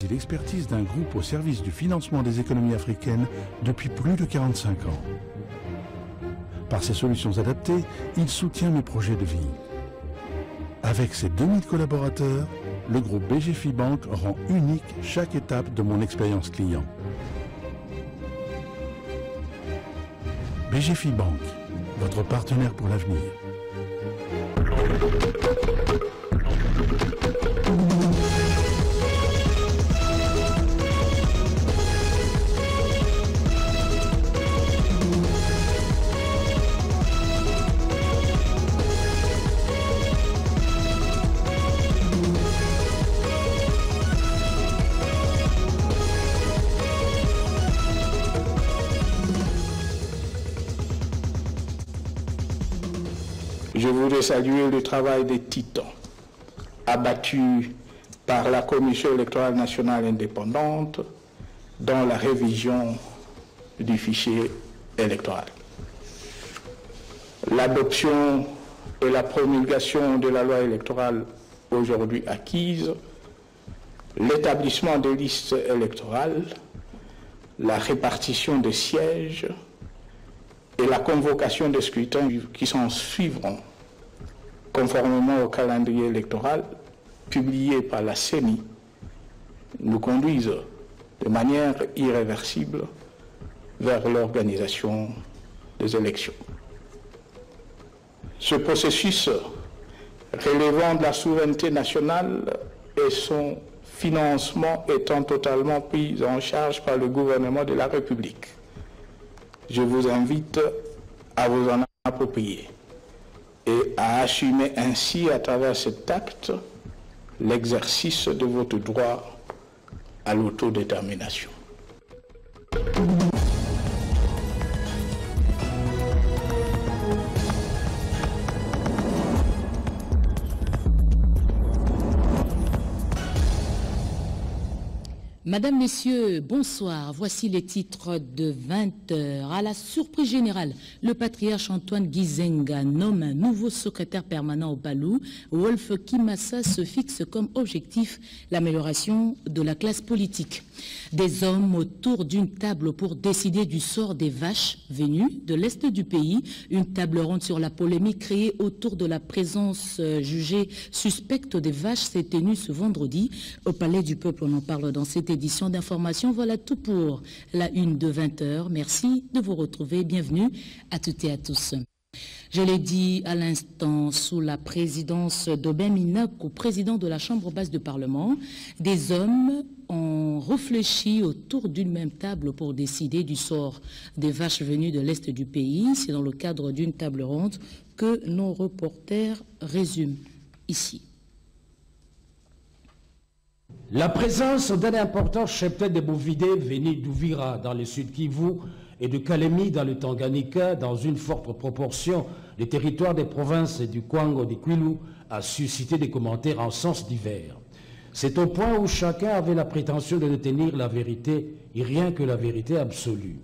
C'est l'expertise d'un groupe au service du financement des économies africaines depuis plus de 45 ans. Par ses solutions adaptées, il soutient mes projets de vie. Avec ses 2000 collaborateurs, le groupe BGFI Bank rend unique chaque étape de mon expérience client. BGFI Bank, votre partenaire pour l'avenir. Je voudrais saluer le travail des titans abattus par la Commission électorale nationale indépendante dans la révision du fichier électoral. L'adoption et la promulgation de la loi électorale aujourd'hui acquise, l'établissement des listes électorales, la répartition des sièges et la convocation des scrutins qui s'en suivront conformément au calendrier électoral publié par la CENI, nous conduisent de manière irréversible vers l'organisation des élections. Ce processus relevant de la souveraineté nationale et son financement étant totalement pris en charge par le gouvernement de la République, je vous invite à vous en approprier et à assumer ainsi à travers cet acte l'exercice de votre droit à l'autodétermination. Madame, Messieurs, bonsoir. Voici les titres de 20h. À la surprise générale, le patriarche Antoine Gizenga nomme un nouveau secrétaire permanent au Palou. Wolf Kimassa se fixe comme objectif l'amélioration de la classe politique. Des hommes autour d'une table pour décider du sort des vaches venues de l'Est du pays. Une table ronde sur la polémique créée autour de la présence jugée suspecte des vaches s'est tenue ce vendredi au Palais du Peuple. On en parle dans cette édition d'information. Voilà tout pour la une de 20h. Merci de vous retrouver. Bienvenue à toutes et à tous. Je l'ai dit à l'instant, sous la présidence d'Aubin Minakou, président de la Chambre basse de Parlement, des hommes ont réfléchi autour d'une même table pour décider du sort des vaches venues de l'Est du pays. C'est dans le cadre d'une table ronde que nos reporters résument ici. La présence d'un important cheptel de bovidés venu d'Ouvira dans le sud Kivu et de Kalemi dans le Tanganyika, dans une forte proportion des territoires des provinces du Kwango de Kwilu, a suscité des commentaires en sens divers. C'est au point où chacun avait la prétention de détenir la vérité et rien que la vérité absolue.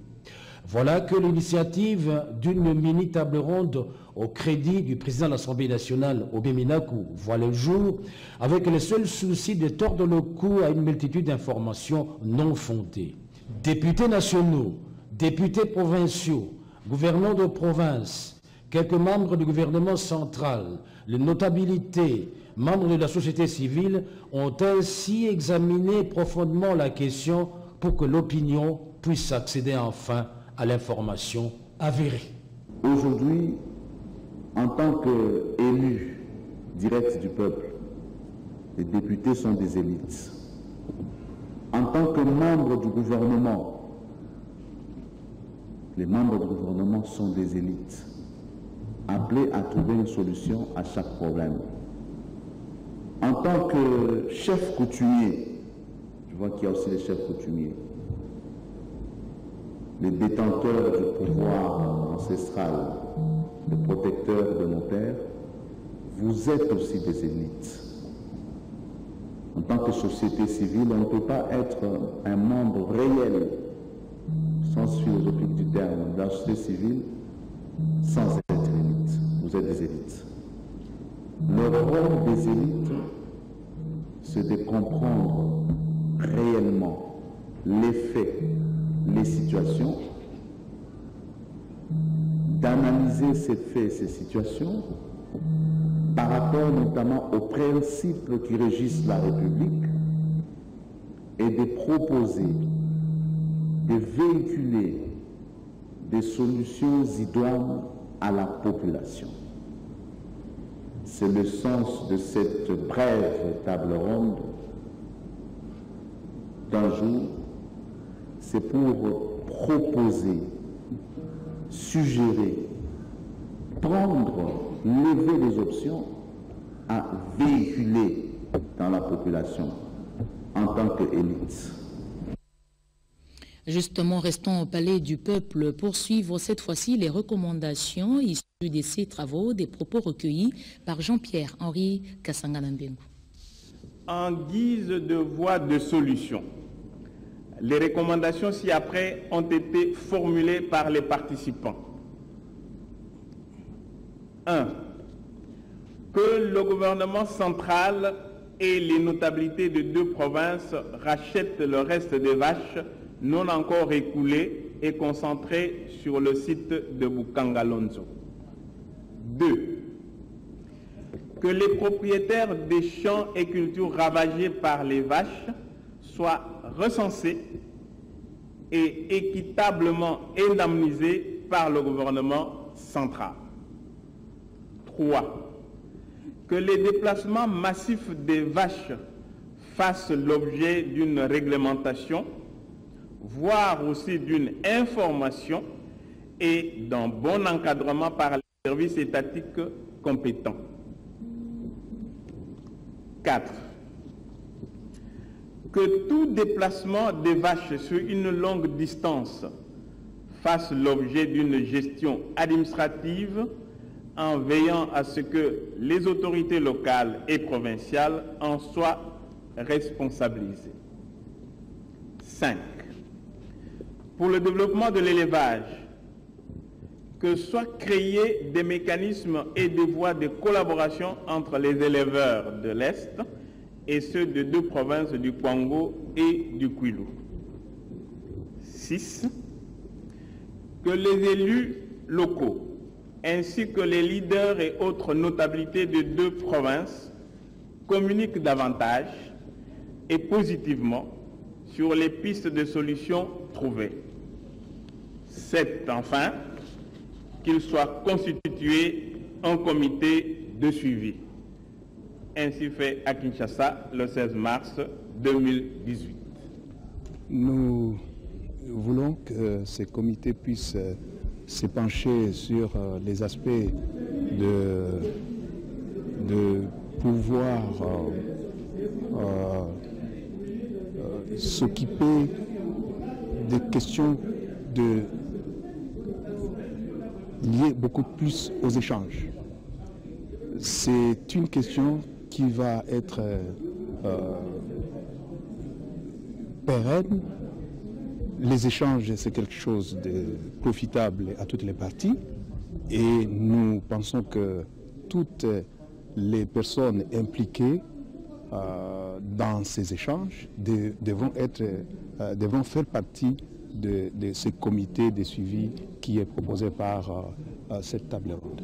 Voilà que l'initiative d'une mini-table ronde au crédit du président de l'Assemblée nationale, Aubin Minakou, voit le jour avec le seul souci de tordre le cou à une multitude d'informations non fondées. Députés nationaux, députés provinciaux, gouverneurs de province, quelques membres du gouvernement central, les notabilités, membres de la société civile ont ainsi examiné profondément la question pour que l'opinion puisse accéder enfin à l'information avérée. Aujourd'hui, en tant qu'élus directs du peuple, les députés sont des élites. En tant que membres du gouvernement, les membres du gouvernement sont des élites, appelés à trouver une solution à chaque problème. En tant que chef coutumier, je vois qu'il y a aussi les chefs coutumiers, les détenteurs du pouvoir ancestral, les protecteurs de nos pères, vous êtes aussi des élites. En tant que société civile, on ne peut pas être un membre réel, au sens philosophique du terme, de la société civile, sans être élite. Vous êtes des élites. Le rôle des élites, c'est de comprendre réellement les faits, les situations, d'analyser ces faits, ces situations, par rapport notamment aux principes qui régissent la République, et de proposer, de véhiculer des solutions idoines à la population. C'est le sens de cette brève table ronde d'un jour. C'est pour proposer, suggérer, prendre, lever des options à véhiculer dans la population en tant qu'élite. Justement, restons au Palais du Peuple pour suivre cette fois-ci les recommandations issues de ces travaux, des propos recueillis par Jean-Pierre-Henri Kasanga-Nambengu. En guise de voie de solution, les recommandations ci-après ont été formulées par les participants. 1. Que le gouvernement central et les notabilités de 2 provinces rachètent le reste des vaches non encore écoulées et concentrées sur le site de Bukangalonzo. 2. Que les propriétaires des champs et cultures ravagés par les vaches soient recensés et équitablement indemnisés par le gouvernement central. 3. Que les déplacements massifs des vaches fassent l'objet d'une réglementation, voire aussi d'une information et d'un bon encadrement par les services étatiques compétents. 4. Que tout déplacement des vaches sur une longue distance fasse l'objet d'une gestion administrative en veillant à ce que les autorités locales et provinciales en soient responsabilisées. 5. Pour le développement de l'élevage, que soient créés des mécanismes et des voies de collaboration entre les éleveurs de l'Est et ceux de 2 provinces du Kwango et du Kwilu. 6. Que les élus locaux ainsi que les leaders et autres notabilités de 2 provinces communiquent davantage et positivement sur les pistes de solutions trouvées. 7. Enfin, qu'il soit constitué un comité de suivi. Ainsi fait à Kinshasa le 16 mars 2018. Nous voulons que ces comités puissent se pencher sur les aspects de pouvoir s'occuper des questions liées beaucoup plus aux échanges. C'est une question qui va être pérenne. Les échanges, c'est quelque chose de profitable à toutes les parties et nous pensons que toutes les personnes impliquées dans ces échanges devront faire partie de ce comité de suivi qui est proposé par cette table ronde.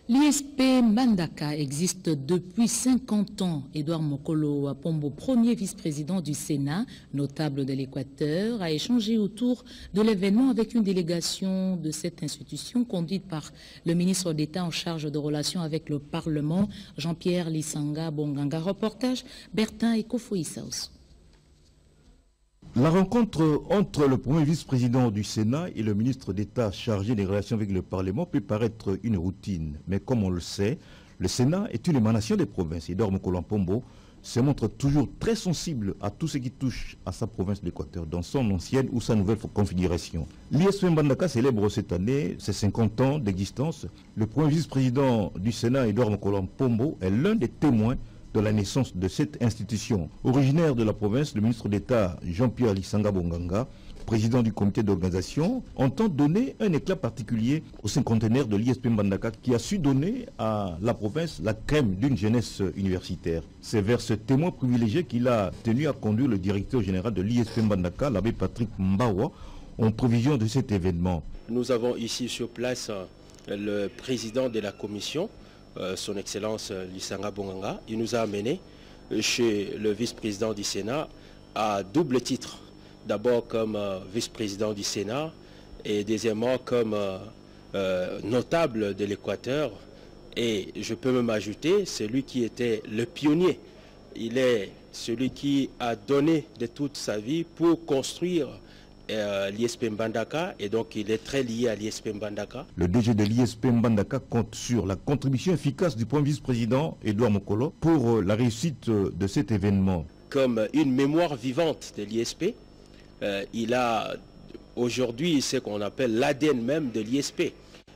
L'ISP Mbandaka existe depuis 50 ans. Edouard Mokolo Apombo, premier vice-président du Sénat, notable de l'Équateur, a échangé autour de l'événement avec une délégation de cette institution conduite par le ministre d'État en charge de relations avec le Parlement, Jean-Pierre Lisanga Bonganga. Reportage Bertin et Kofoïsaus. La rencontre entre le premier vice-président du Sénat et le ministre d'État chargé des relations avec le Parlement peut paraître une routine. Mais comme on le sait, le Sénat est une émanation des provinces. Edouard Mokolo Apombo se montre toujours très sensible à tout ce qui touche à sa province d'Équateur, dans son ancienne ou sa nouvelle configuration. L'ISP Mbandaka célèbre cette année ses 50 ans d'existence. Le premier vice-président du Sénat, Edouard Mokolo Apombo, est l'un des témoins de la naissance de cette institution. Originaire de la province, le ministre d'État Jean-Pierre Lisanga Bonganga président du comité d'organisation, entend donner un éclat particulier au cinquantenaire de l'ISP Mbandaka qui a su donner à la province la crème d'une jeunesse universitaire. C'est vers ce témoin privilégié qu'il a tenu à conduire le directeur général de l'ISP Mbandaka, l'abbé Patrick Mbawa, en prévision de cet événement. Nous avons ici sur place le président de la commission, son Excellence Lisanga Bonganga. Il nous a amené chez le vice-président du Sénat à double titre. D'abord comme vice-président du Sénat et deuxièmement comme notable de l'Équateur. Et je peux même ajouter, celui qui était le pionnier. Il est celui qui a donné de toute sa vie pour construire l'ISP Mbandaka, et donc il est très lié à l'ISP Mbandaka. Le DG de l'ISP Mbandaka compte sur la contribution efficace du premier vice-président Edouard Mokolo pour la réussite de cet événement. Comme une mémoire vivante de l'ISP, il a aujourd'hui ce qu'on appelle l'ADN même de l'ISP.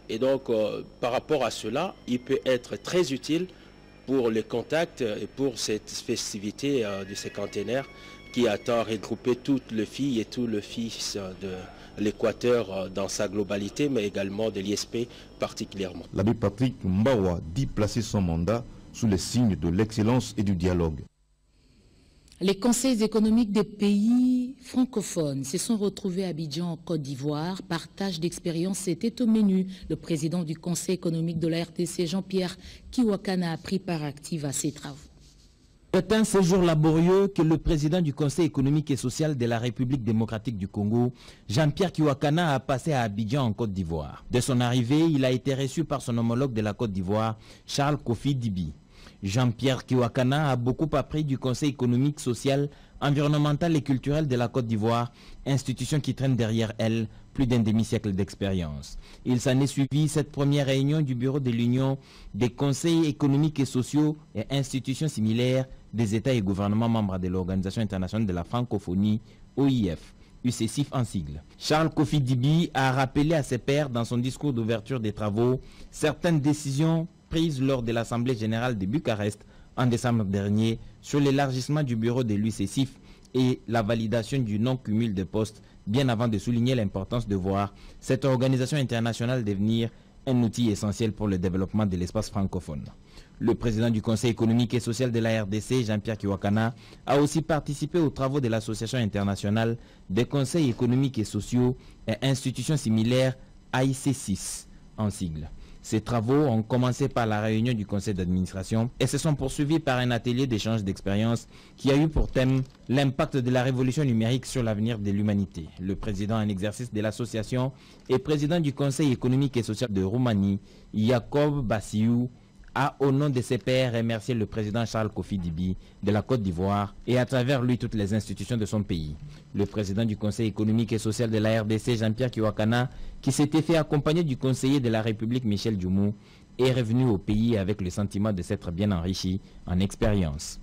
Et donc par rapport à cela, il peut être très utile pour les contacts et pour cette festivité de cinquantenaire qui attend regrouper toutes les filles et tous les fils de l'Équateur dans sa globalité, mais également de l'ISP particulièrement. L'abbé Patrick Mbawa dit placer son mandat sous les signes de l'excellence et du dialogue. Les conseils économiques des pays francophones se sont retrouvés à Abidjan, en Côte d'Ivoire. Partage d'expérience était au menu. Le président du conseil économique de la RDC, Jean-Pierre Kiwakana, a pris part active à ces travaux. C'est un séjour laborieux que le président du Conseil économique et social de la République démocratique du Congo, Jean-Pierre Kiwakana, a passé à Abidjan en Côte d'Ivoire. Dès son arrivée, il a été reçu par son homologue de la Côte d'Ivoire, Charles Kofi Dibi. Jean-Pierre Kiwakana a beaucoup appris du Conseil économique, social, environnemental et culturel de la Côte d'Ivoire, institution qui traîne derrière elle plus d'un demi-siècle d'expérience. Il s'en est suivi cette première réunion du Bureau de l'Union des conseils économiques et sociaux et institutions similaires des États et gouvernements membres de l'Organisation internationale de la francophonie, OIF, UCSIF en sigle. Charles Kofi Dibi a rappelé à ses pairs dans son discours d'ouverture des travaux certaines décisions prises lors de l'Assemblée générale de Bucarest en décembre dernier sur l'élargissement du bureau de l'UCSIF et la validation du non-cumul de postes, bien avant de souligner l'importance de voir cette organisation internationale devenir un outil essentiel pour le développement de l'espace francophone. Le président du Conseil économique et social de la RDC, Jean-Pierre Kiwakana, a aussi participé aux travaux de l'Association internationale des conseils économiques et sociaux et institutions similaires, AIC6 en sigle. Ces travaux ont commencé par la réunion du conseil d'administration et se sont poursuivis par un atelier d'échange d'expériences qui a eu pour thème l'impact de la révolution numérique sur l'avenir de l'humanité. Le président en exercice de l'association et président du conseil économique et social de Roumanie, Jacob Bassiou, a, au nom de ses pairs, remercié le président Charles Kofi Dibi de la Côte d'Ivoire et à travers lui toutes les institutions de son pays. Le président du Conseil économique et social de la RDC, Jean-Pierre Kiwakana, qui s'était fait accompagner du conseiller de la République, Michel Djoumou, est revenu au pays avec le sentiment de s'être bien enrichi en expérience.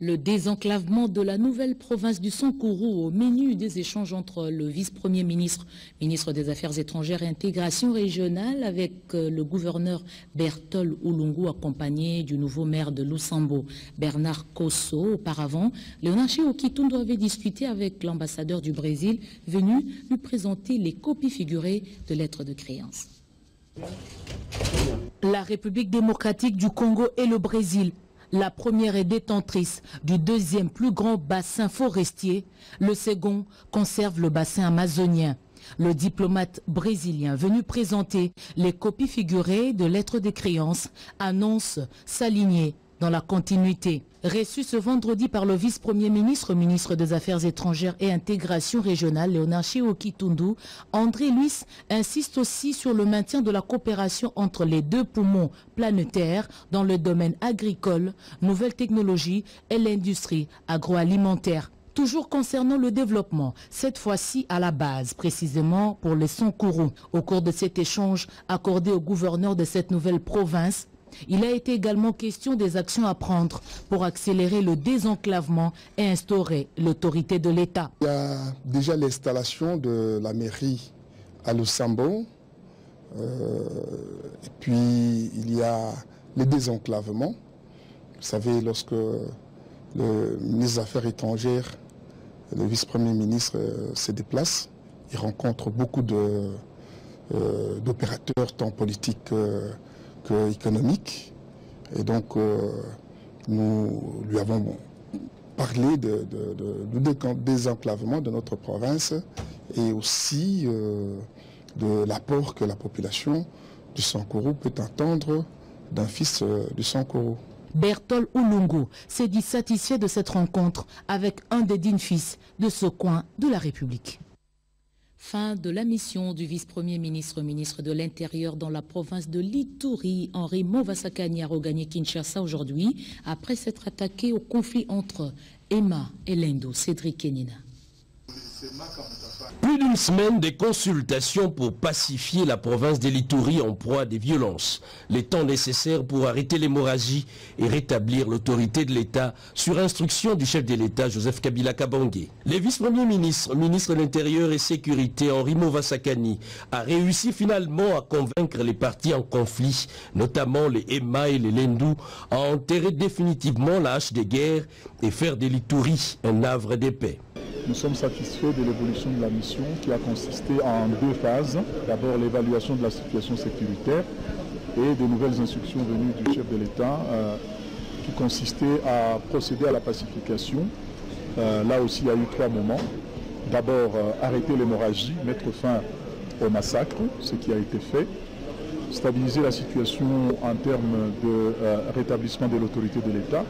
Le désenclavement de la nouvelle province du Sankourou au menu des échanges entre le vice-premier ministre, ministre des Affaires étrangères et intégration régionale avec le gouverneur Bertol Oulungu accompagné du nouveau maire de Lusambo, Bernard Kosso. Auparavant, Léonard Okitundu avait discuté avec l'ambassadeur du Brésil venu lui présenter les copies figurées de lettres de créance. La République démocratique du Congo et le Brésil. La première est détentrice du deuxième plus grand bassin forestier. Le second conserve le bassin amazonien. Le diplomate brésilien venu présenter les copies figurées de lettres de créance annonce s'aligner dans la continuité. Reçu ce vendredi par le vice-premier ministre, ministre des Affaires étrangères et intégration régionale, Léonard Okitundu, André Luis insiste aussi sur le maintien de la coopération entre les deux poumons planétaires dans le domaine agricole, nouvelles technologies et l'industrie agroalimentaire. Toujours concernant le développement, cette fois-ci à la base, précisément pour les Sankourou. Au cours de cet échange accordé au gouverneur de cette nouvelle province, il a été également question des actions à prendre pour accélérer le désenclavement et instaurer l'autorité de l'État. Il y a déjà l'installation de la mairie à Lusambo, et puis il y a le désenclavement. Vous savez, lorsque le ministre des Affaires étrangères le vice-premier ministre se déplace. Il rencontre beaucoup d'opérateurs tant politiques qu'économiques. Et donc, nous lui avons parlé du désenclavement de notre province et aussi de l'apport que la population du Sankuru peut attendre d'un fils du Sankuru. Bertol Oulungo s'est dit satisfait de cette rencontre avec un des dignes fils de ce coin de la République. Fin de la mission du vice-premier ministre, ministre de l'Intérieur dans la province de l'Ituri. Henri Movasakani a regagné Kinshasa aujourd'hui après s'être attaqué au conflit entre Emma et Lendo. Cédric Kenina. Plus d'une semaine de consultations pour pacifier la province de l'Ituri en proie à des violences. Les temps nécessaires pour arrêter l'hémorragie et rétablir l'autorité de l'État sur instruction du chef de l'État Joseph Kabila Kabange. Le vice-premier ministre, ministre de l'Intérieur et Sécurité Henri Movasakani a réussi finalement à convaincre les partis en conflit, notamment les Emma et les Lendu, à enterrer définitivement la hache de guerre et faire de l'Ituri un havre de paix. Nous sommes satisfaits de l'évolution de la mission qui a consisté en 2 phases. D'abord l'évaluation de la situation sécuritaire et de nouvelles instructions venues du chef de l'État qui consistaient à procéder à la pacification. Là aussi il y a eu 3 moments. D'abord arrêter l'hémorragie, mettre fin au massacre, ce qui a été fait. Stabiliser la situation en termes de rétablissement de l'autorité de l'État.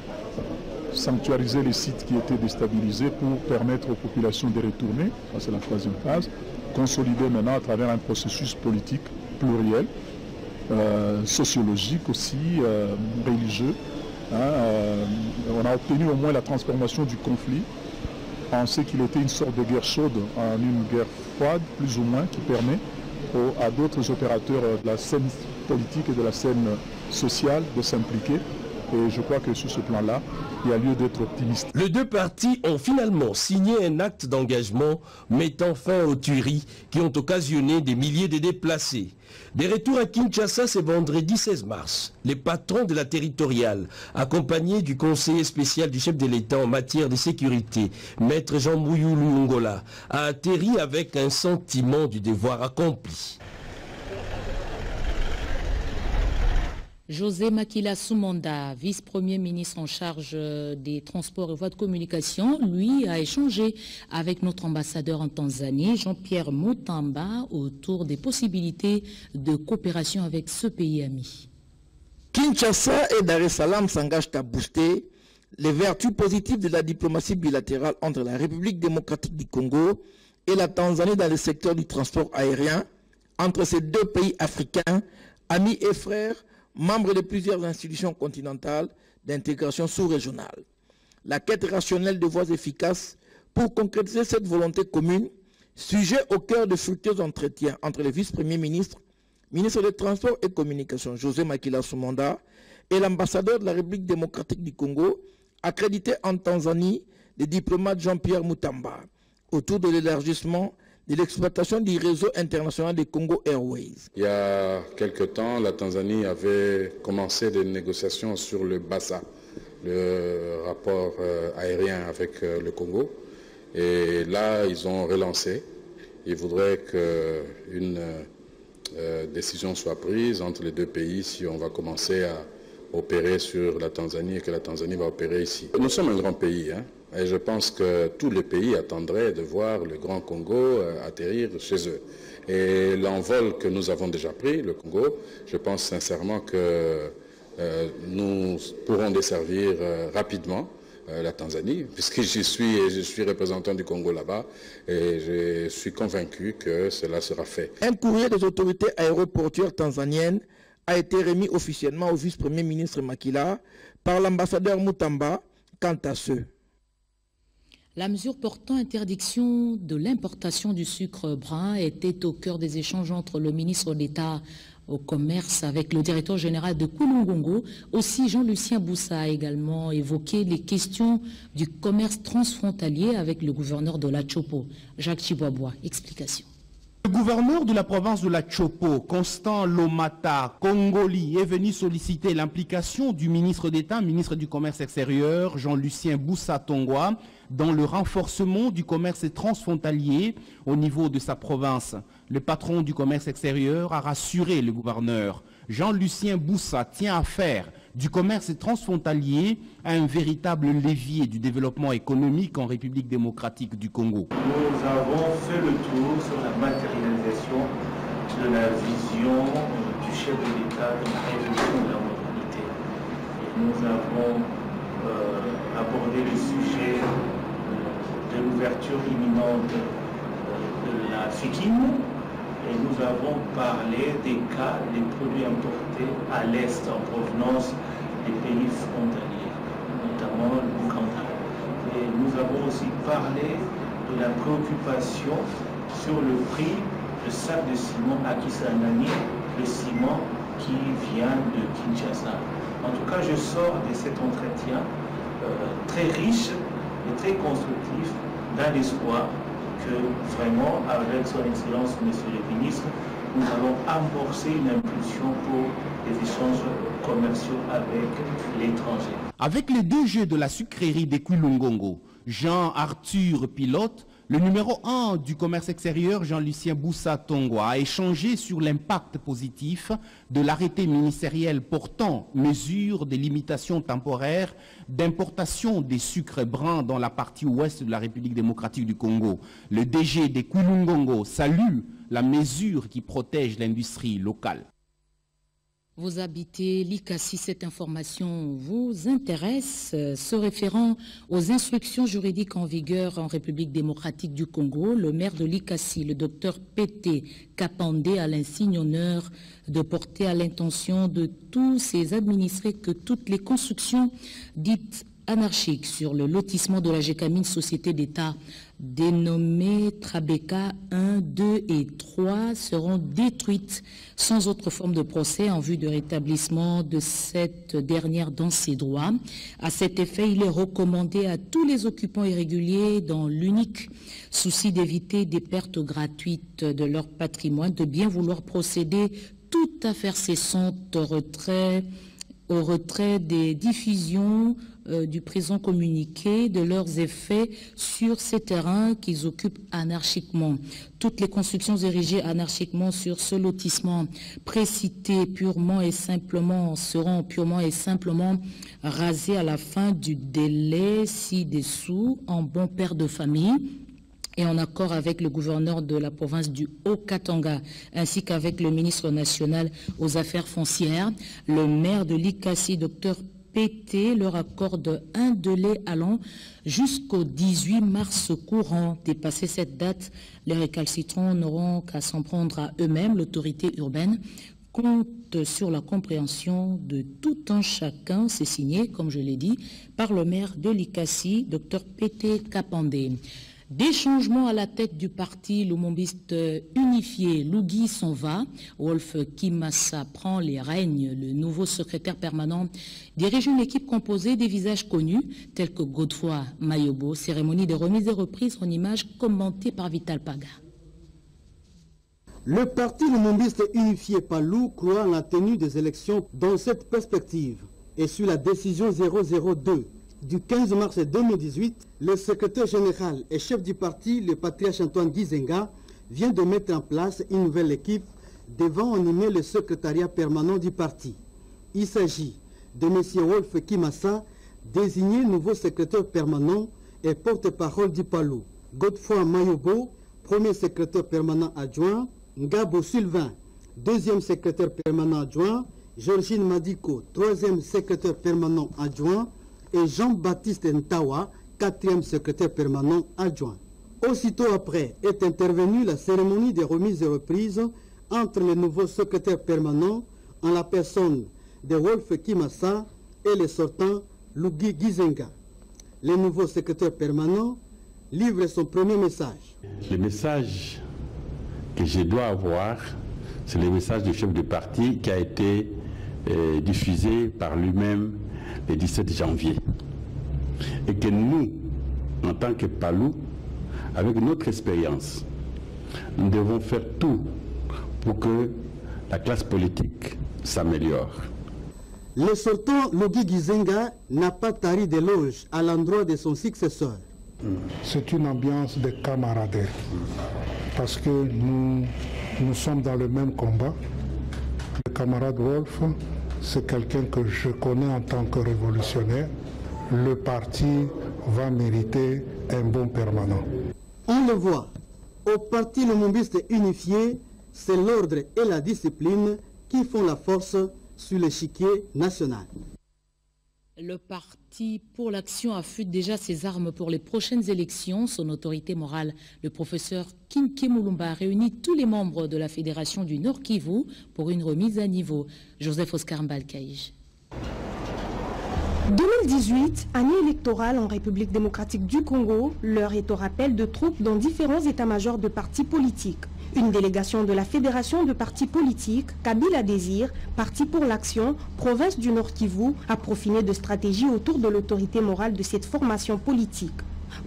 Sanctuariser les sites qui étaient déstabilisés pour permettre aux populations de retourner, ça c'est la 3e phase, consolider maintenant à travers un processus politique pluriel, sociologique aussi, religieux. On a obtenu au moins la transformation du conflit en ce qu'il était une sorte de guerre chaude en une guerre froide, plus ou moins, qui permet à d'autres opérateurs de la scène politique et de la scène sociale de s'impliquer. Et je crois que sur ce plan-là, il y a lieu d'être optimiste. Les 2 partis ont finalement signé un acte d'engagement mettant fin aux tueries qui ont occasionné des milliers de déplacés. Des retours à Kinshasa ce vendredi 16 mars. Les patrons de la territoriale, accompagnés du conseiller spécial du chef de l'État en matière de sécurité, maître Jean Mouyoulou Ngola, a atterri avec un sentiment du devoir accompli. José Makila Soumanda, vice-premier ministre en charge des transports et voies de communication, lui a échangé avec notre ambassadeur en Tanzanie, Jean-Pierre Mutamba, autour des possibilités de coopération avec ce pays ami. Kinshasa et Dar es Salaam s'engagent à booster les vertus positives de la diplomatie bilatérale entre la République démocratique du Congo et la Tanzanie dans le secteur du transport aérien, entre ces 2 pays africains, amis et frères, membres de plusieurs institutions continentales d'intégration sous-régionale. La quête rationnelle de voies efficaces pour concrétiser cette volonté commune, sujet au cœur de fructueux entretiens entre le vice-premier ministre, ministre des Transports et Communications, José Makila Soumanda, et l'ambassadeur de la République démocratique du Congo, accrédité en Tanzanie, le diplomate Jean-Pierre Mutamba, autour de l'élargissement de l'exploitation du réseau international des Congo Airways. Il y a quelque temps, la Tanzanie avait commencé des négociations sur le BASA, le rapport aérien avec le Congo. Et là, ils ont relancé. Ils voudraient qu'une décision soit prise entre les 2 pays si on va commencer à opérer sur la Tanzanie et que la Tanzanie va opérer ici. Nous sommes un grand pays, hein. Et je pense que tous les pays attendraient de voir le Grand Congo atterrir chez eux. Et l'envol que nous avons déjà pris, le Congo, je pense sincèrement que nous pourrons desservir rapidement la Tanzanie, puisque je suis représentant du Congo là-bas, et je suis convaincu que cela sera fait. Un courrier des autorités aéroportuaires tanzaniennes a été remis officiellement au vice-premier ministre Makila par l'ambassadeur Mutamba quant à ceux. La mesure portant interdiction de l'importation du sucre brun était au cœur des échanges entre le ministre d'État au commerce avec le directeur général de Kulungongo. Aussi, Jean-Lucien Boussa a également évoqué les questions du commerce transfrontalier avec le gouverneur de la Chopo, Jacques Chiboabois. Explication. Le gouverneur de la province de la Chopo, Constant Lomata Kongoli, est venu solliciter l'implication du ministre d'État, ministre du Commerce extérieur, Jean-Lucien Boussa Tongwa, dans le renforcement du commerce transfrontalier au niveau de sa province. Le patron du commerce extérieur a rassuré le gouverneur. Jean-Lucien Boussa tient à faire du commerce transfrontalier un véritable levier du développement économique en République démocratique du Congo. Nous avons fait le tour sur la matérialisation de la vision du chef de l'État de la révolution de la modernité. Et nous avons abordé le sujet de l'ouverture imminente de la FEKIM. Et nous avons parlé des cas des produits importés à l'Est en provenance des pays frontaliers, notamment le Bukanda. Et nous avons aussi parlé de la préoccupation sur le prix de sac de ciment à Kisangani, le ciment qui vient de Kinshasa. En tout cas, je sors de cet entretien très riche et très constructif dans l'espoir que vraiment, avec son Excellence, Monsieur le Ministre, nous allons amorcer une impulsion pour les échanges commerciaux avec l'étranger. Avec les DG de la sucrerie des Kulungongo, Jean-Arthur Pilote, le numéro 1 du commerce extérieur, Jean-Lucien Boussa Tongwa, a échangé sur l'impact positif de l'arrêté ministériel portant mesures de limitation temporaire d'importation des sucres bruns dans la partie ouest de la République démocratique du Congo. Le DG des Kulungongo salue la mesure qui protège l'industrie locale. Vous habitez Likasi, cette information vous intéresse. Se référant aux instructions juridiques en vigueur en République démocratique du Congo, le maire de Likasi, le docteur Pété Kapandé, a l'insigne honneur de porter à l'intention de tous ses administrés que toutes les constructions dites anarchiques sur le lotissement de la Gécamine Société d'État dénommée Trabeka 1, 2 et 3 seront détruites sans autre forme de procès en vue de rétablissement de cette dernière dans ses droits. À cet effet, il est recommandé à tous les occupants irréguliers, dans l'unique souci d'éviter des pertes gratuites de leur patrimoine, de bien vouloir procéder toute affaire cessante au retrait des diffusions du présent communiqué de leurs effets sur ces terrains qu'ils occupent anarchiquement. Toutes les constructions érigées anarchiquement sur ce lotissement précité purement et simplement seront purement et simplement rasées à la fin du délai ci-dessous en bon père de famille, et en accord avec le gouverneur de la province du Haut-Katanga, ainsi qu'avec le ministre national aux affaires foncières. Le maire de Likasi, Dr Pété, leur accorde un délai allant jusqu'au 18 mars courant. Dépassé cette date, les récalcitrants n'auront qu'à s'en prendre à eux-mêmes. L'autorité urbaine compte sur la compréhension de tout un chacun. C'est signé, comme je l'ai dit, par le maire de Likasi, Dr Pété Kapandé. Des changements à la tête du parti lumumbiste unifié. Lugui s'en va. Wolf Kimassa prend les règnes. Le nouveau secrétaire permanent dirige une équipe composée des visages connus tels que Godefroy Mayobo. Cérémonie de remise et reprise en images commentée par Vital Paga. Le parti lumumbiste unifié Palou croit en la tenue des élections dans cette perspective. Et sur la décision 002 du 15 mars 2018, le secrétaire général et chef du parti, le patriarche Antoine Gizenga, vient de mettre en place une nouvelle équipe devant animer le secrétariat permanent du parti. Il s'agit de M. Wolf Kimassa, désigné nouveau secrétaire permanent et porte-parole du Palou. Godefroy Mayobo, premier secrétaire permanent adjoint. Ngabo Sylvain, deuxième secrétaire permanent adjoint. Georgine Madiko, troisième secrétaire permanent adjoint. Et Jean-Baptiste Ntawa, quatrième secrétaire permanent adjoint. Aussitôt après est intervenue la cérémonie de remise et reprise entre les nouveaux secrétaires permanents en la personne de Wolf Kimassa et les sortants Lugui Gizenga. Le nouveau secrétaire permanent livre son premier message. Le message que je dois avoir, c'est le message du chef du parti qui a été diffusé par lui-même le 17 janvier. Et que nous, en tant que Palou, avec notre expérience, Nous devons faire tout pour que la classe politique s'améliore. Le sortant Logui Gizenga n'a pas tari d'éloges à l'endroit de son successeur. C'est une ambiance de camaraderie, parce que nous sommes dans le même combat. Le camarade Wolf, c'est quelqu'un que je connais en tant que révolutionnaire. Le parti va mériter un bon permanent. On le voit, au Parti lumumbiste unifié, c'est l'ordre et la discipline qui font la force sur l'échiquier national. Le Parti pour l'Action affûte déjà ses armes pour les prochaines élections. Son autorité morale, le professeur Kinké Moulumba, a réuni tous les membres de la Fédération du Nord Kivu pour une remise à niveau. Joseph Oscar Mbalkaïj. 2018, année électorale en République démocratique du Congo, l'heure est au rappel de troupes dans différents états-majors de partis politiques. Une délégation de la Fédération de partis politiques, Kabila Désir, Parti pour l'Action, province du Nord Kivu, a profiné de stratégies autour de l'autorité morale de cette formation politique.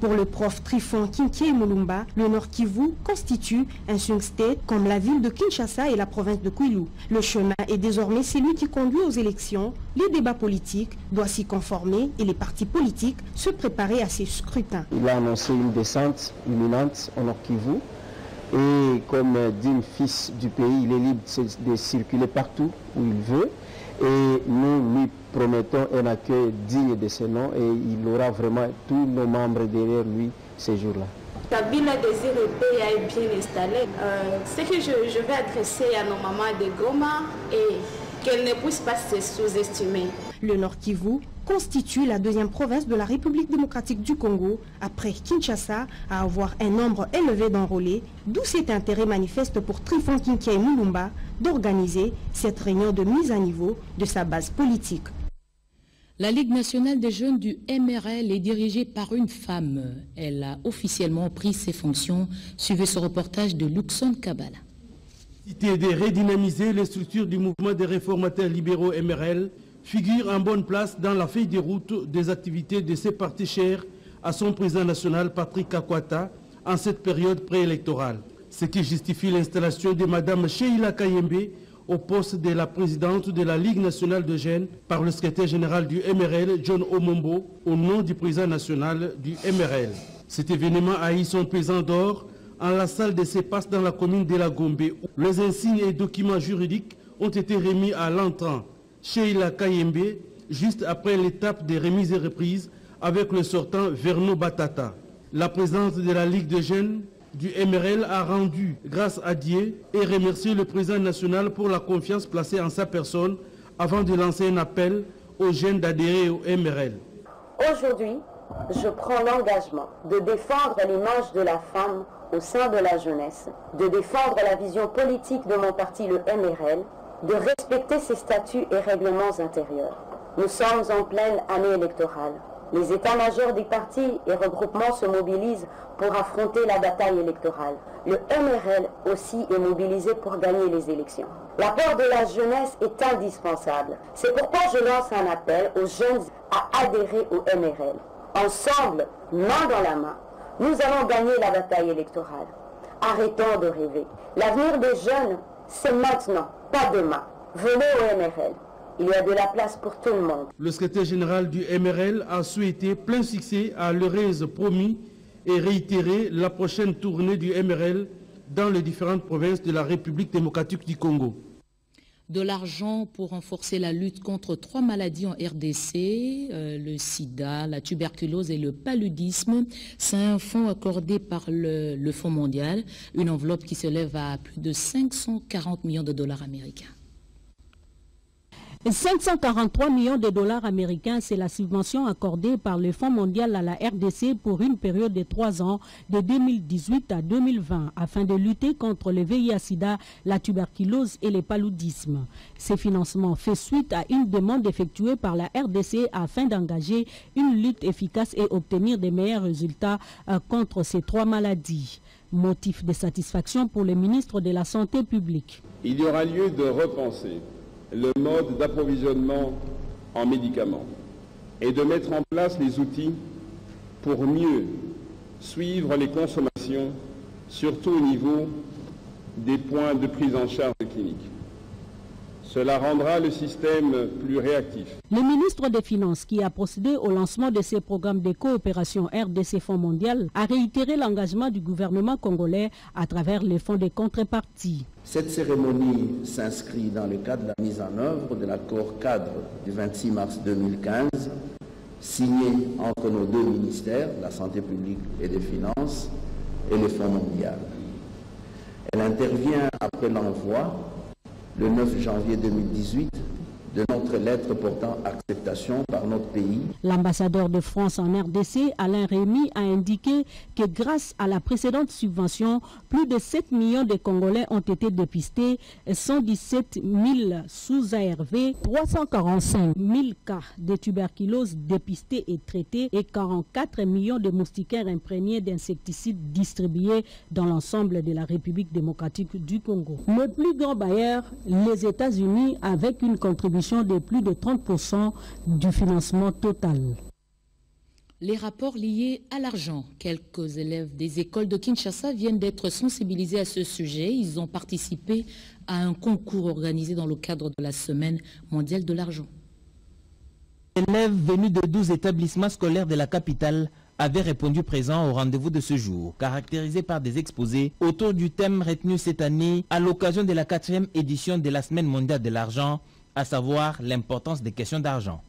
Pour le prof Trifon Kinké Moulumba, le Nord Kivu constitue un swing state comme la ville de Kinshasa et la province de Kwilu. Le chemin est désormais celui qui conduit aux élections. Les débats politiques doivent s'y conformer et les partis politiques se préparer à ces scrutins. Il a annoncé une descente imminente au Nord Kivu. Et comme digne fils du pays, il est libre de circuler partout où il veut. Et nous lui promettons un accueil digne de ce nom et il aura vraiment tous nos membres derrière lui ces jours-là. Kabila Désir est bien installé. Ce que je vais adresser à nos mamans de Goma et qu'elles ne puissent pas se sous-estimer. Le Nord Kivu constitue la deuxième province de la République démocratique du Congo, après Kinshasa, à avoir un nombre élevé d'enrôlés, d'où cet intérêt manifeste pour Trifon Kinké Moulumba d'organiser cette réunion de mise à niveau de sa base politique. La Ligue nationale des jeunes du MRL est dirigée par une femme. Elle a officiellement pris ses fonctions. Suivez ce reportage de Luxon Kabala. L'idée de redynamiser les structures du mouvement des réformateurs libéraux MRL figure en bonne place dans la feuille de route des activités de ces partis chers à son président national Patrick Kakwata en cette période préélectorale. Ce qui justifie l'installation de Mme Sheila Kayembe au poste de la présidente de la Ligue nationale de jeunes par le secrétaire général du MRL, John Omombo, au nom du président national du MRL. Cet événement a eu son pesant d'or en la salle de Sépas dans la commune de la Gombe. Les insignes et documents juridiques ont été remis à l'entrant. Sheila Kayembe, juste après l'étape des remises et reprises avec le sortant Verno Batata. La présidente de la Ligue de jeunes du MRL a rendu grâce à Dieu et remercié le président national pour la confiance placée en sa personne avant de lancer un appel aux jeunes d'adhérer au MRL. Aujourd'hui, je prends l'engagement de défendre l'image de la femme au sein de la jeunesse, de défendre la vision politique de mon parti, le MRL, de respecter ses statuts et règlements intérieurs. Nous sommes en pleine année électorale. Les états-majors des partis et regroupements se mobilisent pour affronter la bataille électorale. Le MRL aussi est mobilisé pour gagner les élections. L'apport de la jeunesse est indispensable. C'est pourquoi je lance un appel aux jeunes à adhérer au MRL. Ensemble, main dans la main, nous allons gagner la bataille électorale. Arrêtons de rêver. L'avenir des jeunes, c'est maintenant, pas demain. Venez au MRL. Il y a de la place pour tout le monde. Le secrétaire général du MRL a souhaité plein succès à l'heureuse promis et réitéré la prochaine tournée du MRL dans les différentes provinces de la République démocratique du Congo. De l'argent pour renforcer la lutte contre 3 maladies en RDC, le sida, la tuberculose et le paludisme. C'est un fonds accordé par le Fonds mondial, une enveloppe qui s'élève à plus de 540 millions de dollars américains. 543 millions de dollars américains, c'est la subvention accordée par le Fonds mondial à la RDC pour une période de 3 ans, de 2018 à 2020, afin de lutter contre le VIH-Sida, la tuberculose et le paludisme. Ces financements fait suite à une demande effectuée par la RDC afin d'engager une lutte efficace et obtenir des meilleurs résultats contre ces 3 maladies. Motif de satisfaction pour le ministre de la Santé publique. Il y aura lieu de repenser le mode d'approvisionnement en médicaments et de mettre en place les outils pour mieux suivre les consommations surtout au niveau des points de prise en charge clinique. Cela rendra le système plus réactif. Le ministre des Finances, qui a procédé au lancement de ces programmes de coopération RDC Fonds mondial, a réitéré l'engagement du gouvernement congolais à travers les fonds de contrepartie. Cette cérémonie s'inscrit dans le cadre de la mise en œuvre de l'accord cadre du 26 mars 2015, signé entre nos deux ministères, la Santé publique et des Finances, et le Fonds mondial. Elle intervient après l'envoi, le 9 janvier 2018, de notre lettre portant acceptation par notre pays. L'ambassadeur de France en RDC, Alain Rémy, a indiqué que grâce à la précédente subvention, plus de 7 millions de Congolais ont été dépistés, 117 000 sous ARV, 345 000 cas de tuberculose dépistés et traités et 44 millions de moustiquaires imprégnés d'insecticides distribués dans l'ensemble de la République démocratique du Congo. Le plus grand bailleur, les États-Unis, avec une contribution de plus de 30% du financement total. Les rapports liés à l'argent. Quelques élèves des écoles de Kinshasa viennent d'être sensibilisés à ce sujet. Ils ont participé à un concours organisé dans le cadre de la Semaine mondiale de l'argent. Les élèves venus de 12 établissements scolaires de la capitale avaient répondu présent au rendez-vous de ce jour, caractérisé par des exposés autour du thème retenu cette année à l'occasion de la 4e édition de la Semaine mondiale de l'argent, à savoir l'importance des questions d'argent.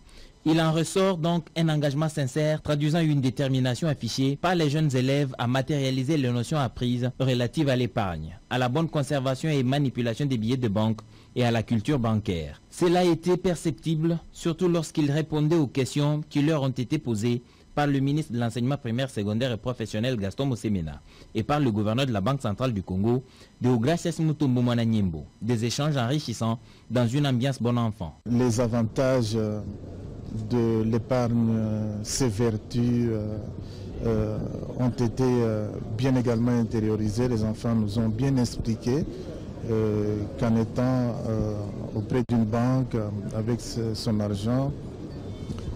Il en ressort donc un engagement sincère traduisant une détermination affichée par les jeunes élèves à matérialiser les notions apprises relatives à l'épargne, à la bonne conservation et manipulation des billets de banque et à la culture bancaire. Cela a été perceptible, surtout lorsqu'ils répondaient aux questions qui leur ont été posées par le ministre de l'enseignement primaire, secondaire et professionnel Gaston Mosemena et par le gouverneur de la Banque centrale du Congo, Deogracias Mutombo Mwana Nyembo. Des échanges enrichissants dans une ambiance bon enfant. Les avantages de l'épargne, ses vertus ont été bien également intériorisés. Les enfants nous ont bien expliqué qu'en étant auprès d'une banque avec son argent,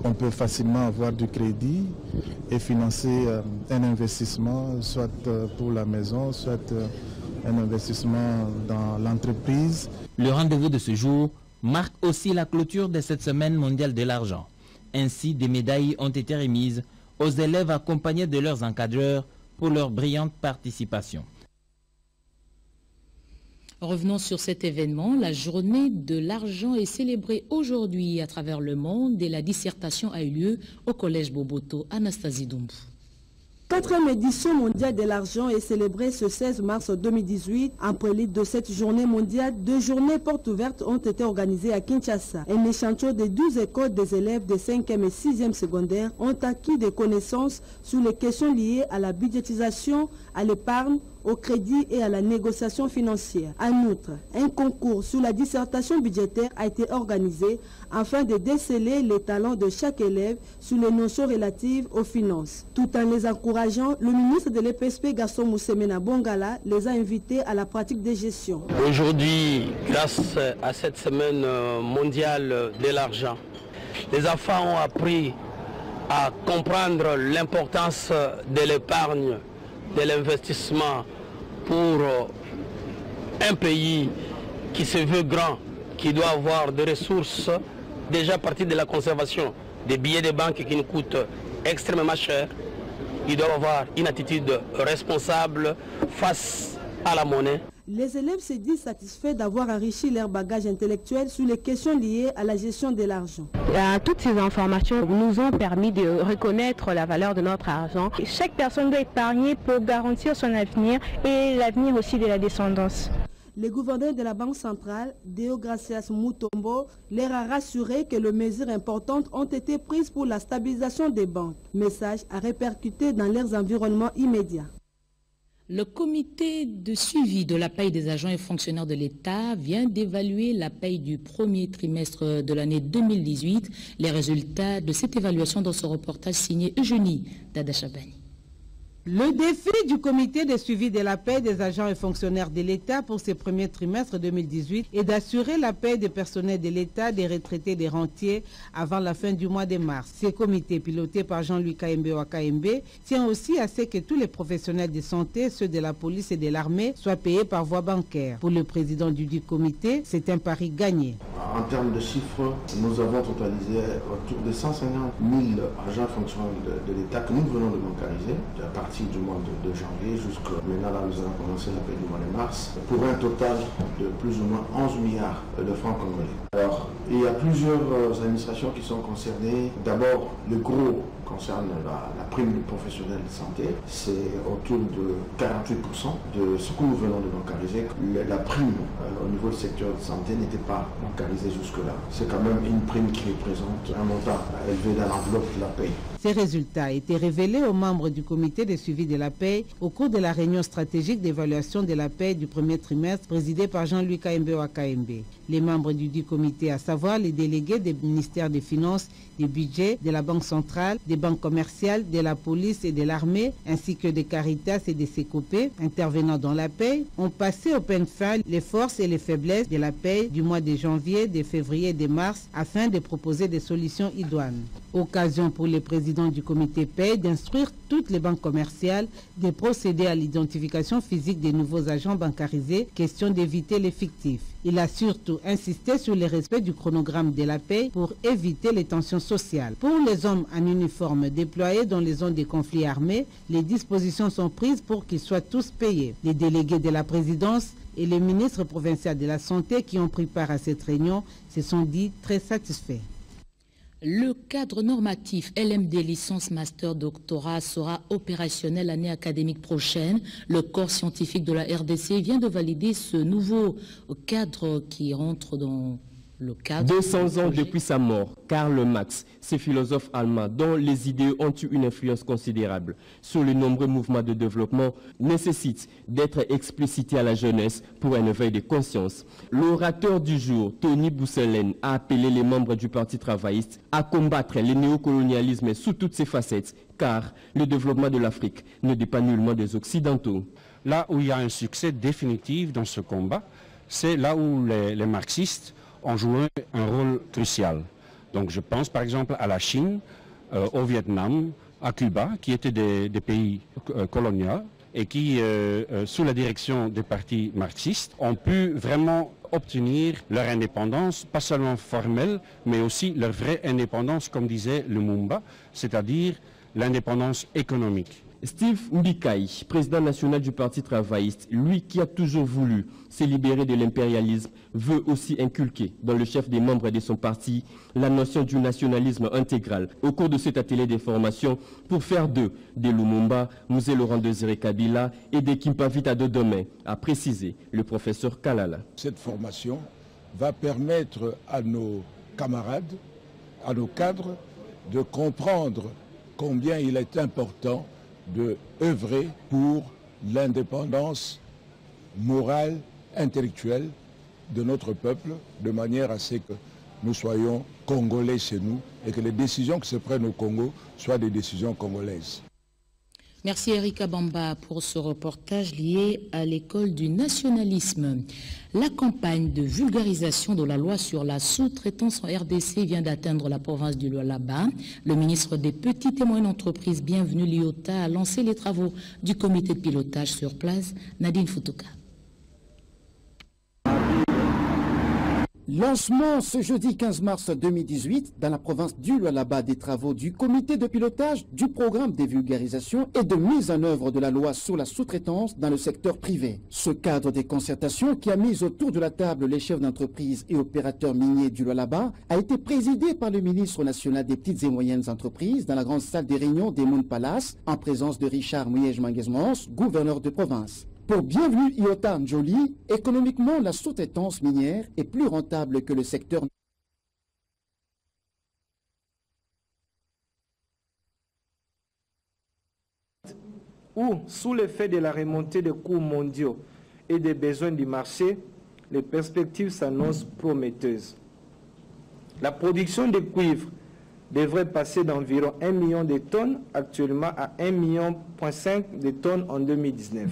on peut facilement avoir du crédit et financer un investissement, soit pour la maison, soit un investissement dans l'entreprise. Le rendez-vous de ce jour marque aussi la clôture de cette semaine mondiale de l'argent. Ainsi, des médailles ont été remises aux élèves accompagnés de leurs encadreurs pour leur brillante participation. Revenons sur cet événement. La journée de l'argent est célébrée aujourd'hui à travers le monde et la dissertation a eu lieu au collège Boboto. Anastasie Doumbou. 4e édition mondiale de l'argent est célébrée ce 16 mars 2018. En prélude de cette journée mondiale, 2 journées portes ouvertes ont été organisées à Kinshasa. Un échantillon de 12 écoles des élèves de 5e et 6e secondaire ont acquis des connaissances sur les questions liées à la budgétisation, à l'épargne, au crédit et à la négociation financière. En outre, un concours sur la dissertation budgétaire a été organisé afin de déceler les talents de chaque élève sur les notions relatives aux finances. Tout en les encourageant, le ministre de l'EPSP, Gaston Mosemena Bongala, les a invités à la pratique des gestions. Aujourd'hui, grâce à cette semaine mondiale de l'argent, les enfants ont appris à comprendre l'importance de l'épargne, de l'investissement pour un pays qui se veut grand, qui doit avoir des ressources, déjà partie de la conservation des billets de banque qui nous coûtent extrêmement cher. Ils doivent avoir une attitude responsable face à la monnaie. Les élèves se disent satisfaits d'avoir enrichi leur bagage intellectuel sur les questions liées à la gestion de l'argent. Toutes ces informations nous ont permis de reconnaître la valeur de notre argent. Chaque personne doit épargner pour garantir son avenir et l'avenir aussi de la descendance. Le gouverneur de la Banque centrale, Deogracias Mutombo, leur a rassuré que les mesures importantes ont été prises pour la stabilisation des banques. Message à répercuter dans leurs environnements immédiats. Le comité de suivi de la paye des agents et fonctionnaires de l'État vient d'évaluer la paye du premier trimestre de l'année 2018. Les résultats de cette évaluation dans ce reportage signé Eugénie Dadachabani. Le défi du comité de suivi de la paie des agents et fonctionnaires de l'État pour ces premiers trimestres 2018 est d'assurer la paie des personnels de l'État, des retraités, des rentiers avant la fin du mois de mars. Ce comité, piloté par Jean-Louis Kaembe Wakayembe, tient aussi à ce que tous les professionnels de santé, ceux de la police et de l'armée, soient payés par voie bancaire. Pour le président du comité, c'est un pari gagné. En termes de chiffres, nous avons totalisé autour de 150 000 agents fonctionnaires de l'État que nous venons de bancariser à partir du mois de janvier jusqu'à maintenant. Là, nous allons commencer la paie du mois de mars pour un total de plus ou moins 11 milliards de francs congolais. Alors, il y a plusieurs administrations qui sont concernées. D'abord, le gros concerne la prime du professionnel de santé. C'est autour de 48% de ce que nous venons de bancariser. La prime au niveau du secteur de santé n'était pas bancarisée jusque-là. C'est quand même une prime qui représente un montant élevé dans l'enveloppe de la paie. Ces résultats étaient révélés aux membres du comité de suivi de la paie au cours de la réunion stratégique d'évaluation de la paie du premier trimestre présidée par Jean-Louis Kaembe Wakayembe. Les membres du comité, à savoir les délégués des ministères des Finances, des budgets, de la Banque centrale, des banques commerciales, de la police et de l'armée, ainsi que des Caritas et des Sécopé, intervenant dans la paie, ont passé au peigne fin les forces et les faiblesses de la paie du mois de janvier, de février et de mars afin de proposer des solutions idoines. Occasion pour les présidents du comité paie d'instruire toutes les banques commerciales de procéder à l'identification physique des nouveaux agents bancarisés, question d'éviter les fictifs. Il a surtout insisté sur le respect du chronogramme de la paie pour éviter les tensions sociales. Pour les hommes en uniforme déployés dans les zones de conflits armés, les dispositions sont prises pour qu'ils soient tous payés. Les délégués de la présidence et les ministres provinciaux de la Santé qui ont pris part à cette réunion se sont dit très satisfaits. Le cadre normatif LMD licence master doctorat sera opérationnel l'année académique prochaine. Le corps scientifique de la RDC vient de valider ce nouveau cadre qui rentre dans le cadre. 200 ans depuis sa mort, Karl Marx, ce philosophe allemand dont les idées ont eu une influence considérable sur les nombreux mouvements de développement nécessitent d'être explicités à la jeunesse pour un éveil de conscience. L'orateur du jour, Tony Bousselen, a appelé les membres du Parti travailliste à combattre le néocolonialisme sous toutes ses facettes, car le développement de l'Afrique ne dépend nullement des Occidentaux. Là où il y a un succès définitif dans ce combat, c'est là où les marxistes ont joué un rôle crucial. Donc je pense par exemple à la Chine, au Vietnam, à Cuba, qui étaient des pays coloniaux et qui, sous la direction des partis marxistes, ont pu vraiment obtenir leur indépendance, pas seulement formelle, mais aussi leur vraie indépendance, comme disait Lumumba, c'est-à-dire l'indépendance économique. Steve Mbikai, président national du Parti travailliste, lui qui a toujours voulu se libérer de l'impérialisme, veut aussi inculquer dans le chef des membres de son parti la notion du nationalisme intégral au cours de cet atelier de formation pour faire d'eux des Lumumba, Musée Laurent Désiré Kabila et des Kimpavita de demain, a précisé le professeur Kalala. Cette formation va permettre à nos camarades, à nos cadres, de comprendre combien il est important de œuvrer pour l'indépendance morale, intellectuelle de notre peuple, de manière à ce que nous soyons congolais chez nous et que les décisions qui se prennent au Congo soient des décisions congolaises. Merci Erika Bamba pour ce reportage lié à l'école du nationalisme. La campagne de vulgarisation de la loi sur la sous-traitance en RDC vient d'atteindre la province du Lualaba. Le ministre des Petites et Moyennes Entreprises, Bienvenue Liota, a lancé les travaux du comité de pilotage sur place. Nadine Futuka. Lancement ce jeudi 15 mars 2018 dans la province du Lualaba des travaux du comité de pilotage du programme de vulgarisation et de mise en œuvre de la loi sur la sous-traitance dans le secteur privé. Ce cadre de concertation qui a mis autour de la table les chefs d'entreprise et opérateurs miniers du Lualaba a été présidé par le ministre national des Petites et Moyennes Entreprises dans la grande salle des réunions des Moon Palace en présence de Richard Mouyej-Manguesmans, gouverneur de province. Pour Bienvenue Iota Njoli, économiquement, la sous-traitance minière est plus rentable que le secteur où, sous l'effet de la remontée des coûts mondiaux et des besoins du marché, les perspectives s'annoncent prometteuses. La production de cuivre devrait passer d'environ 1 million de tonnes actuellement à 1,5 million de tonnes en 2019.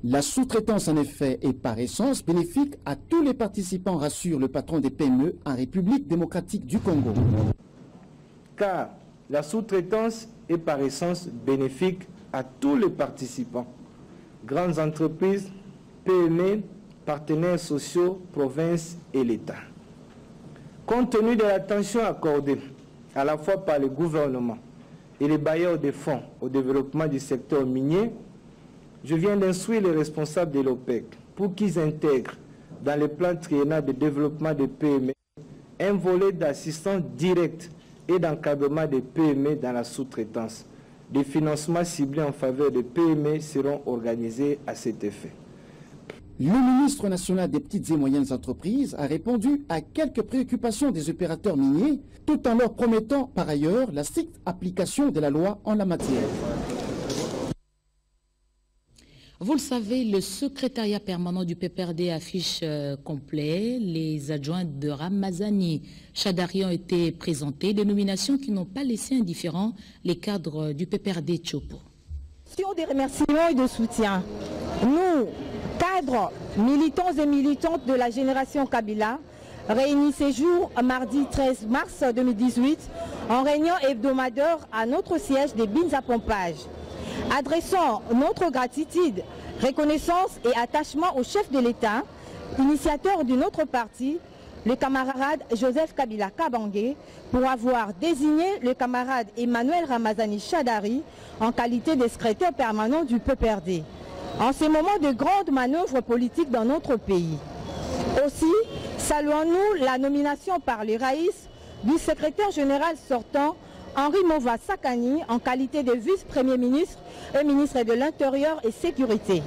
La sous-traitance en effet est par essence bénéfique à tous les participants, rassure le patron des PME en République démocratique du Congo. Car la sous-traitance est par essence bénéfique à tous les participants, grandes entreprises, PME, partenaires sociaux, provinces et l'État. Compte tenu de l'attention accordée à la fois par le gouvernement et les bailleurs de fonds au développement du secteur minier, je viens d'instruire les responsables de l'OPEC pour qu'ils intègrent dans le plan triennal de développement des PME un volet d'assistance directe et d'encadrement des PME dans la sous-traitance. Des financements ciblés en faveur des PME seront organisés à cet effet. Le ministre national des petites et moyennes entreprises a répondu à quelques préoccupations des opérateurs miniers, tout en leur promettant par ailleurs la stricte application de la loi en la matière. Vous le savez, le secrétariat permanent du PPRD affiche complet. Les adjoints de Ramazani Chadari ont été présentés, des nominations qui n'ont pas laissé indifférents les cadres du PPRD Tchopo. Sur des remerciements et de soutien, nous, cadres, militants et militantes de la génération Kabila, réunis ces jours, mardi 13 mars 2018, en réunion hebdomadaire à notre siège des Bines à Pompage. Adressons notre gratitude, reconnaissance et attachement au chef de l'État, initiateur de notre parti, le camarade Joseph Kabila Kabange, pour avoir désigné le camarade Emmanuel Ramazani Chadari en qualité de secrétaire permanent du PPRD, en ces moments de grandes manœuvres politiques dans notre pays. Aussi, saluons-nous la nomination par le Raïs du secrétaire général sortant, Henri Mova Sakani, en qualité de vice-premier ministre et ministre de l'Intérieur et Sécurité.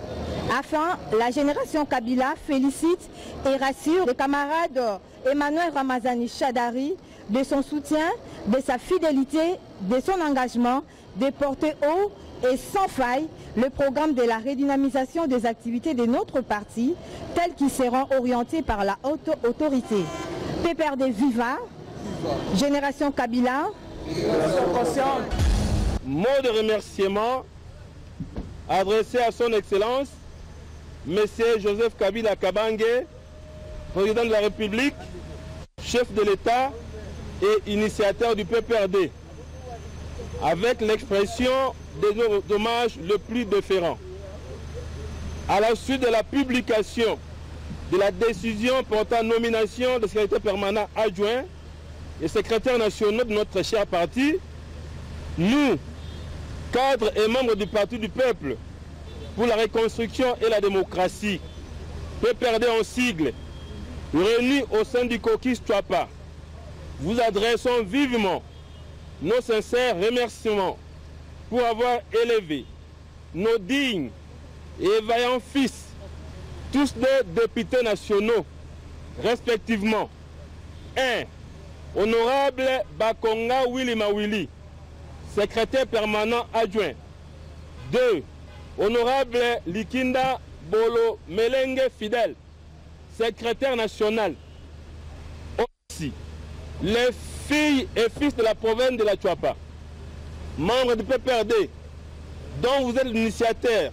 Enfin, la génération Kabila félicite et rassure le camarade Emmanuel Ramazani Chadari de son soutien, de sa fidélité, de son engagement, de porter haut et sans faille le programme de la redynamisation des activités de notre parti, tels qu'ils seront orientés par la haute autorité. PPRD Viva, génération Kabila. Mot de remerciement adressé à son Excellence, M. Joseph Kabila Kabange, président de la République, chef de l'État et initiateur du PPRD, avec l'expression des hommages le plus déférent. À la suite de la publication de la décision portant nomination de secrétaire permanent adjoint et secrétaire national de notre cher parti, nous, cadres et membres du Parti du Peuple pour la reconstruction et la démocratie, PPRD en sigle, réunis au sein du caucus Tchouapa, vous adressons vivement nos sincères remerciements pour avoir élevé nos dignes et vaillants fils, tous deux députés nationaux, respectivement. 1. Honorable Bakonga Willy Mawili, secrétaire permanent adjoint. 2. Honorable Likinda Bolo Melenge Fidèle, secrétaire national. Aussi, les filles et fils de la province de la Tchouapa, membres du PPRD, dont vous êtes l'initiateur,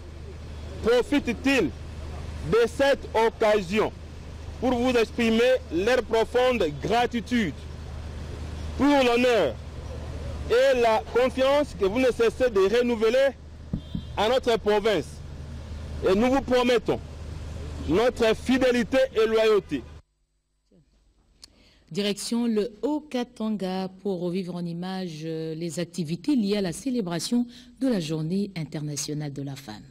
profitent-ils de cette occasion pour vous exprimer leur profonde gratitude pour l'honneur et la confiance que vous ne cessez de renouveler à notre province. Et nous vous promettons notre fidélité et loyauté. Direction le Haut-Katanga pour revivre en images les activités liées à la célébration de la Journée internationale de la femme.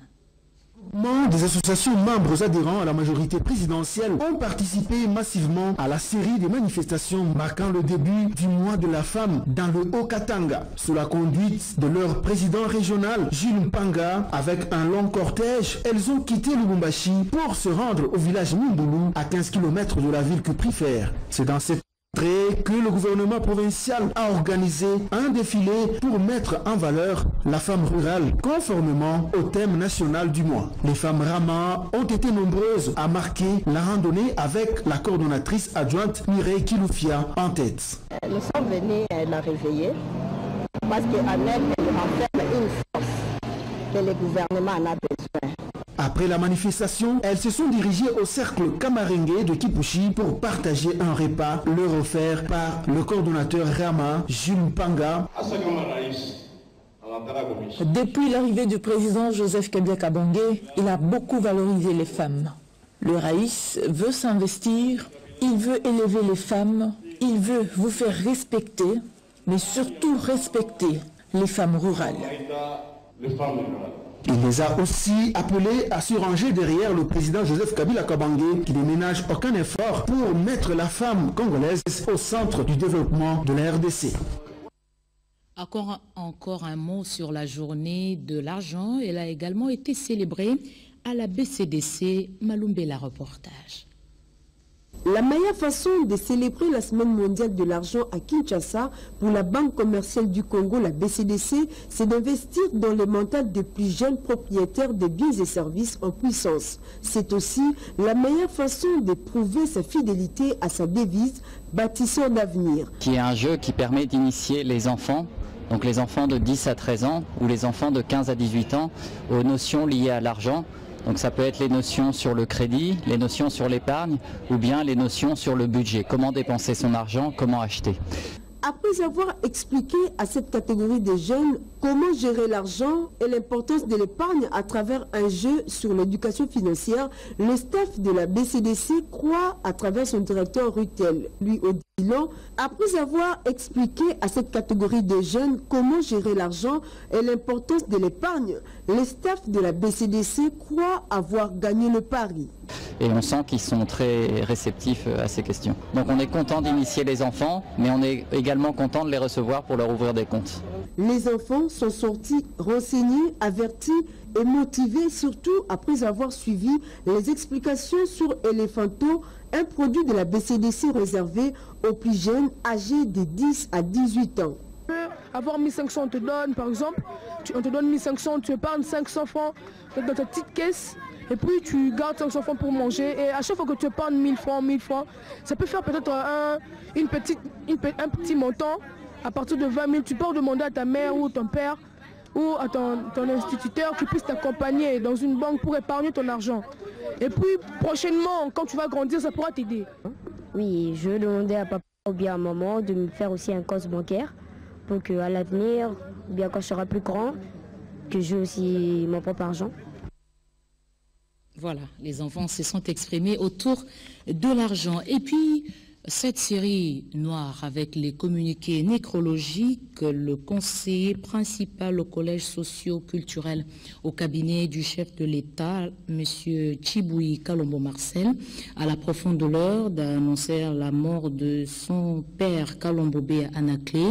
Des associations membres adhérents à la majorité présidentielle ont participé massivement à la série de manifestations marquant le début du mois de la femme dans le Haut-Katanga, sous la conduite de leur président régional Jules Mpanga. Avec un long cortège, elles ont quitté Lubumbashi pour se rendre au village Mimbulu, à 15 km de la ville que préfère. C'est dans cette que le gouvernement provincial a organisé un défilé pour mettre en valeur la femme rurale conformément au thème national du mois. Les femmes Rama ont été nombreuses à marquer la randonnée avec la coordonnatrice adjointe Mireille Kiloufia en tête. Nous sommes venus la réveiller parce qu'en elle, elle renferme une force que le gouvernement en a besoin. Après la manifestation, elles se sont dirigées au cercle Kamarengue de Kipushi pour partager un repas leur offert par le coordonnateur Rama, Jules Panga. Depuis l'arrivée du président Joseph Kabila-Kabange, il a beaucoup valorisé les femmes. Le Raïs veut s'investir, il veut élever les femmes, il veut vous faire respecter, mais surtout respecter les femmes rurales. Il les a aussi appelés à se ranger derrière le président Joseph Kabila-Kabange qui ne ménage aucun effort pour mettre la femme congolaise au centre du développement de la RDC. Encore un mot sur la journée de l'argent. Elle a également été célébrée à la BCDC. Malumbela reportage. La meilleure façon de célébrer la semaine mondiale de l'argent à Kinshasa pour la Banque commerciale du Congo, la BCDC, c'est d'investir dans le mental des plus jeunes propriétaires de biens et services en puissance. C'est aussi la meilleure façon de prouver sa fidélité à sa devise « Bâtisseur d'avenir ». Qui est un jeu qui permet d'initier les enfants, donc les enfants de 10 à 13 ans ou les enfants de 15 à 18 ans, aux notions liées à l'argent. Donc ça peut être les notions sur le crédit, les notions sur l'épargne ou bien les notions sur le budget. Comment dépenser son argent, comment acheter. Après avoir expliqué à cette catégorie de jeunes comment gérer l'argent et l'importance de l'épargne à travers un jeu sur l'éducation financière, le staff de la BCDC croit à travers son directeur Rutel, lui Odilon, après avoir expliqué à cette catégorie de jeunes comment gérer l'argent et l'importance de l'épargne, le staff de la BCDC croit avoir gagné le pari. Et on sent qu'ils sont très réceptifs à ces questions. Donc on est content d'initier les enfants, mais on est également content de les recevoir pour leur ouvrir des comptes. Les enfants sont sortis renseignés, avertis et motivés, surtout après avoir suivi les explications sur Elephanto, un produit de la BCDC réservé aux plus jeunes âgés de 10 à 18 ans. Avoir 1500, on te donne par exemple, on te donne 1500, tu épargnes 500 francs dans ta petite caisse. Et puis tu gardes 500 francs pour manger et à chaque fois que tu épargnes 1000 francs, ça peut faire peut-être un petit montant. À partir de 20 000, tu peux demander à ta mère ou ton père ou à ton instituteur qui puisse t'accompagner dans une banque pour épargner ton argent. Et puis prochainement, quand tu vas grandir, ça pourra t'aider. Oui, je vais demander à papa ou bien à maman de me faire aussi un compte bancaire pour qu'à l'avenir, bien quand je serai plus grand, que j'ai aussi mon propre argent. Voilà, les enfants se sont exprimés autour de l'argent. Et puis, cette série noire avec les communiqués nécrologiques, le conseiller principal au collège socio-culturel au cabinet du chef de l'État, M. Chiboui Kalombo Marcel, à la profonde douleur d'annoncer la mort de son père Kalombo B. Anaclé,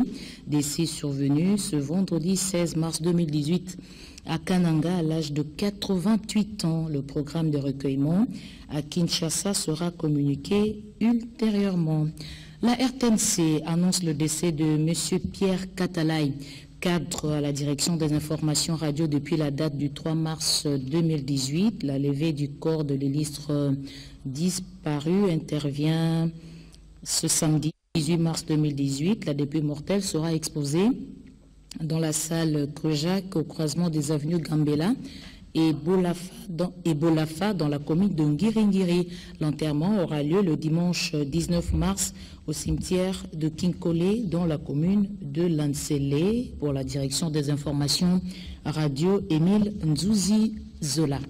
décès survenu ce vendredi 16 mars 2018. À Kananga, à l'âge de 88 ans, le programme de recueillement à Kinshasa sera communiqué ultérieurement. La RTNC annonce le décès de M. Pierre Katalay, cadre à la direction des informations radio depuis la date du 3 mars 2018. La levée du corps de l'illustre disparu intervient ce samedi 18 mars 2018. La dépouille mortelle sera exposée dans la salle Kreujak au croisement des avenues Gambela et Bolafa dans la commune de Ngiringiri. L'enterrement aura lieu le dimanche 19 mars au cimetière de Kinkole dans la commune de Lansele. Pour la direction des informations radio, Émile Nzouzi Zola.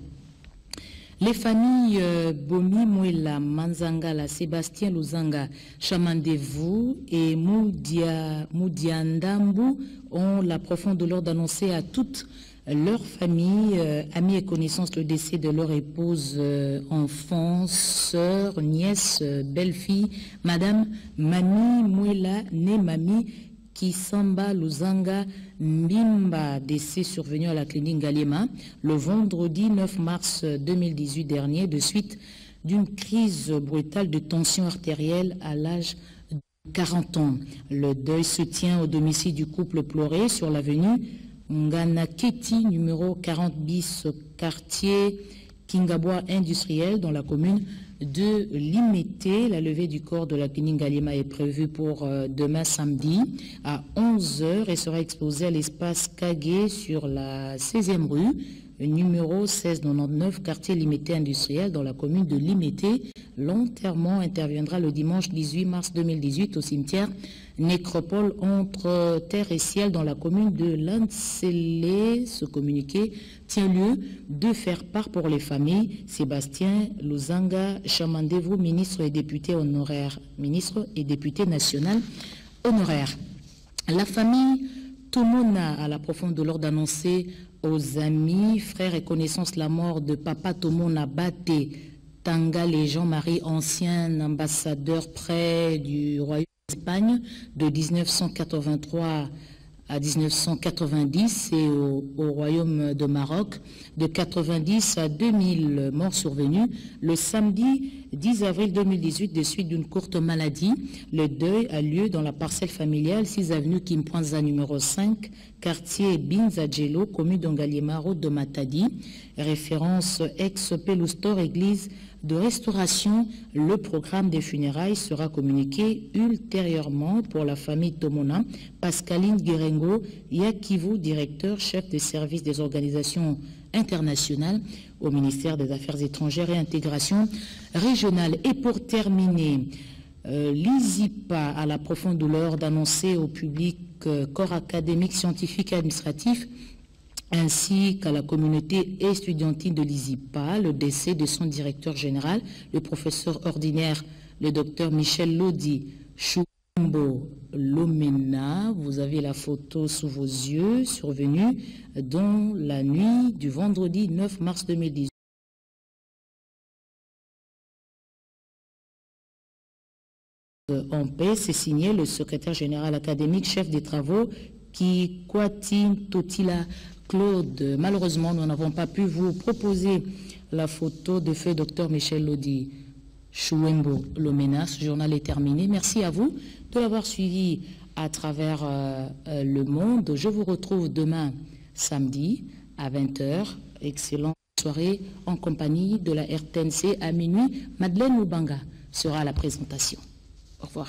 Les familles Bomi Mouela, Manzangala, Sébastien Luzanga, Chamandevou et Moudiandambu ont la profonde douleur d'annoncer à toutes leurs familles, amis et connaissances le décès de leur épouse, enfant, sœur, nièce, belle-fille, Madame Mami Mouela, née Mami Kisamba Luzanga Mbimba, décès survenu à la clinique Galema le vendredi 9 mars 2018 dernier, de suite d'une crise brutale de tension artérielle à l'âge 40 ans. Le deuil se tient au domicile du couple pleuré sur l'avenue Nganaketi, numéro 40 bis, quartier Kingabwa industriel, dans la commune de Limete. La levée du corps de la Kiningalima est prévue pour demain samedi à 11h et sera exposée à l'espace Kagé sur la 16e rue, numéro 1699, quartier Limete industriel, dans la commune de Limete. L'enterrement interviendra le dimanche 18 mars 2018 au cimetière Nécropole entre terre et ciel, dans la commune de Lancelé. Ce communiqué tient lieu de faire part pour les familles. Sébastien Luzanga Chamandevo, ministre et député honoraire, ministre et député national honoraire. La famille Tomona a la profonde douleur d'annoncer aux amis, frères et connaissances la mort de Papa Tomona Bate Tangal et Jean-Marie, ancien ambassadeur près du Royaume d'Espagne de 1983 à 1990 et au Royaume de Maroc de 90 à 2000, morts survenus le samedi 10 avril 2018 de suite d'une courte maladie. Le deuil a lieu dans la parcelle familiale 6 avenue Kimpanza numéro 5, quartier Binzadjelo, commune d'Ongaliema, route de Matadi. Référence ex-Peloustor, église de restauration. Le programme des funérailles sera communiqué ultérieurement pour la famille Tomona. Pascaline Guérengo Yakivu, directeur chef de service des organisations internationales au ministère des Affaires étrangères et intégration régionale. Et pour terminer, l'ISIPA a la profonde douleur d'annoncer au public, corps académique, scientifique et administratif, ainsi qu'à la communauté estudiantine de l'ISIPA, le décès de son directeur général, le professeur ordinaire, le docteur Michel Lodi Chumbo Lomena. Vous avez la photo sous vos yeux, survenue dans la nuit du vendredi 9 mars 2018. En paix, c'est signé le secrétaire général académique, chef des travaux, Kikwati Totila Claude. Malheureusement, nous n'avons pas pu vous proposer la photo de feu Dr Michel Lodi Chouembo Lomena. Ce journal est terminé. Merci à vous de l'avoir suivi à travers le monde. Je vous retrouve demain samedi à 20h. Excellente soirée en compagnie de la RTNC à minuit. Madeleine Moubanga sera à la présentation. Au revoir.